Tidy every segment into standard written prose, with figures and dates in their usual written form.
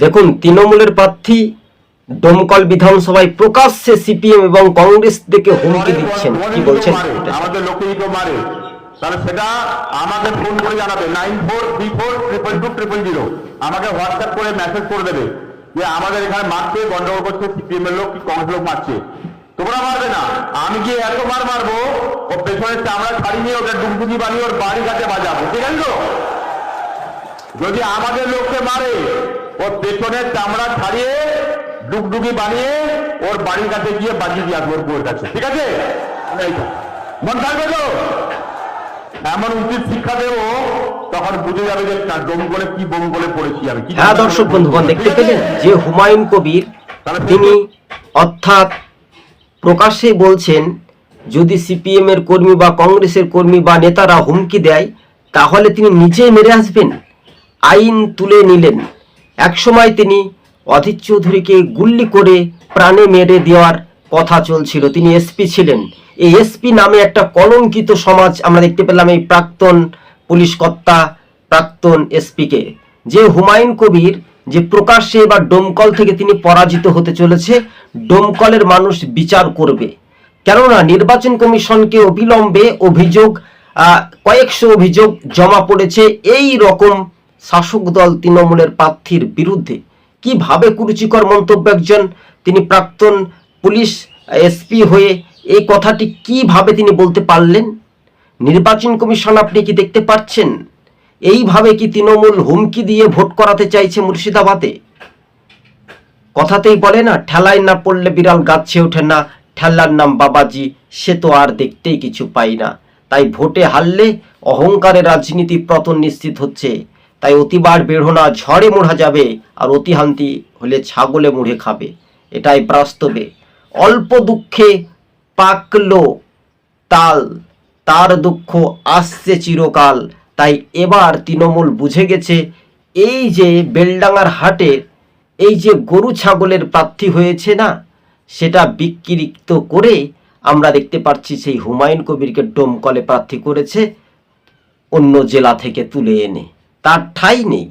দেখুন, তৃণমূলের প্রার্থী ডোমকল বিধানসভায় প্রকাশ্যে সিপিএম এবং কংগ্রেস থেকে হুমকি দিচ্ছেন, কি বলছেন? আমাদের লোকেই তো মারে, তাহলে সেটা আমাকে ফোন করে জানাবে 9434220000 আমাকে হোয়াটসঅ্যাপ করে মেসেজ করে দেবে যে আমাদের এখানে মারছে, গন্ডগোল করছে, সিপিএম এর লোক কি কংগ্রেস লোক মারছে। তোমরা মারবে না, আমি কি এতবার মারবো ও পেছনের চামড়া ছাড়ি নিয়ে ওটা ডুবডুবি বানিয়ে ওর বাড়ি কাছে বাজাবো, ঠিক আছে তো? যদি আমাদের লোককে মারে ওর পেছনের চামড়া ছাড়িয়ে ডুগডুগি বানিয়ে ওর বাড়ির কাছে গিয়ে বাজিয়ে দিয়ে আসবো ওর বউয়ের কাছে, ঠিক আছে? মন থাকবে তো? এমন উচিত শিক্ষা দেবো, তখন বুঝে যাবে যে ডোমকলে কি বোমকলে পড়েছি আমি। হ্যাঁ দর্শক বন্ধুগণ, দেখতে পেলেন যে হুমায়ুন কবির তিনি অর্থাৎ প্রকাশ্যে বলছেন যদি সিপিএম এর কর্মী বা কংগ্রেসের কর্মী বা নেতারা হুমকি দেয় তাহলে তিনি নিজেই মেরে আসবেন। আইন তুলে নিলেন। একসময় তিনি অধীর চৌধুরীকে গুল্লি করে প্রাণে মেরে দেওয়ার কথা চলছিল, তিনি এসপি ছিলেন। এই এসপি নামে একটা কলঙ্কিত সমাজ আমরা দেখতে পেলাম এই প্রাক্তন পুলিশ কর্তা, প্রাক্তন এসপিকে। যে হুমায়ুন কবির যে প্রকাশ্যে এবার ডোমকল থেকে তিনি পরাজিত হতে চলেছে, ডোমকলের মানুষ বিচার করবে। কেননা নির্বাচন কমিশনকে অবিলম্বে অভিযোগ কয়েকশো অভিযোগ জমা পড়েছে এই রকম শাসক দল তৃণমূলের প্রার্থীর বিরুদ্ধে। কিভাবে কুরুচিকর মন্তব্য একজন তিনি প্রাক্তন পুলিশ এসপি হয়ে এই কথাটি কিভাবে তিনি বলতে পারলেন? নির্বাচন কমিশন আপনি কি দেখতে পাচ্ছেন? এইভাবে কি তৃণমূল হুমকি দিয়ে ভোট করাতে চাইছে মুর্শিদাবাদে? কথাতেই বলে না, ঠেলায় না পড়লে বিড়াল গাছে ওঠে না, ঠেলার নাম বাবাজি, সে তো আর দেখতেই কিছু পাই না। তাই ভোটে হারলে অহংকারের রাজনীতি পতন নিশ্চিত হচ্ছে। তাই অতিবার বেরোনা ঝড়ে মোড়া যাবে, আর অতিহান্তি হলে ছাগলে মুড়ে খাবে, এটাই বাস্তবে। অল্প দুঃখে পাকলো তাল, তার দুঃখ আসছে চিরকাল। তাই এবার তৃণমূল বুঝে গেছে এই যে বেলডাঙ্গার হাটের এই যে গরু ছাগলের প্রার্থী হয়েছে না, সেটা বিকৃত করে আমরা দেখতে পাচ্ছি সেই হুমায়ুন কবিরকে ডোমকলে প্রার্থী করেছে অন্য জেলা থেকে তুলে এনে। তার ঠাঁই নেই।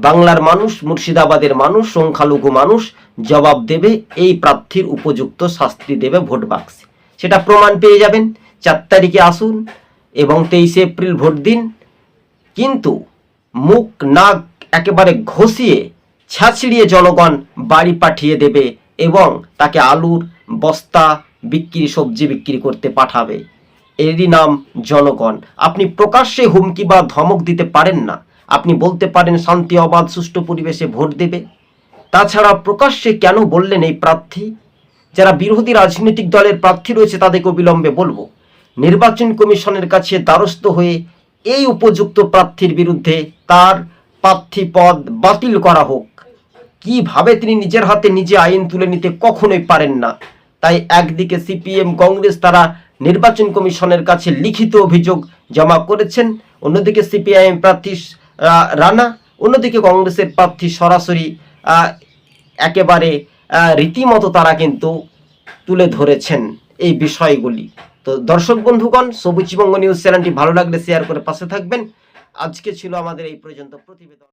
বাংলার মানুষ, মুর্শিদাবাদের মানুষ, সংখ্যালঘু মানুষ জবাব দেবে, এই প্রার্থীর উপযুক্ত শাস্তি দেবে ভোট বাক্সে। সেটা প্রমাণ পেয়ে যাবেন। 4 তারিখে আসুন এবং 23 এপ্রিল ভোট দিন। কিন্তু মুখ নাক একেবারে ঘষিয়ে ছাঁচড়িয়ে জনগণ বাড়ি পাঠিয়ে দেবে এবং তাকে আলুর বস্তা বিক্রি, সবজি বিক্রি করতে পাঠাবে। এরই নাম জনগণ। আপনি প্রকাশ্যে হুমকি বা ধমক দিতে পারেন না। আপনি বলতে পারেন শান্তি অবাধ সুষ্ঠু পরিবেশে ভোট দেবে। তাছাড়া প্রকাশ্যে কেন বললেন এই প্রার্থী? যারা বিরোধী রাজনৈতিক দলের প্রার্থী রয়েছে তাদেরকে অবিলম্বে বলবো নির্বাচন কমিশনের কাছে দ্বারস্থ হয়ে এই উপযুক্ত প্রার্থীর বিরুদ্ধে তার প্রার্থী পদ বাতিল করা হোক। কিভাবে তিনি নিজের হাতে নিজে আইন তুলে নিতে কখনোই পারেন না। তাই একদিকে সিপিএম কংগ্রেস তারা নির্বাচন কমিশনের কাছে লিখিত অভিযোগ জমা করেছেন, অন্যদিকে সিপিআইএম প্রার্থী রানা, অন্যদিকে কংগ্রেসের প্রার্থী সরাসরি একেবারে রীতিমতো তারা কিন্তু তুলে ধরেছেন এই বিষয়গুলি। তো দর্শক বন্ধুগণ, সবুজবঙ্গ নিউজ চ্যানেলটি ভালো লাগলে শেয়ার করে পাশে থাকবেন। আজকে ছিল আমাদের এই পর্যন্ত প্রতিবেদন।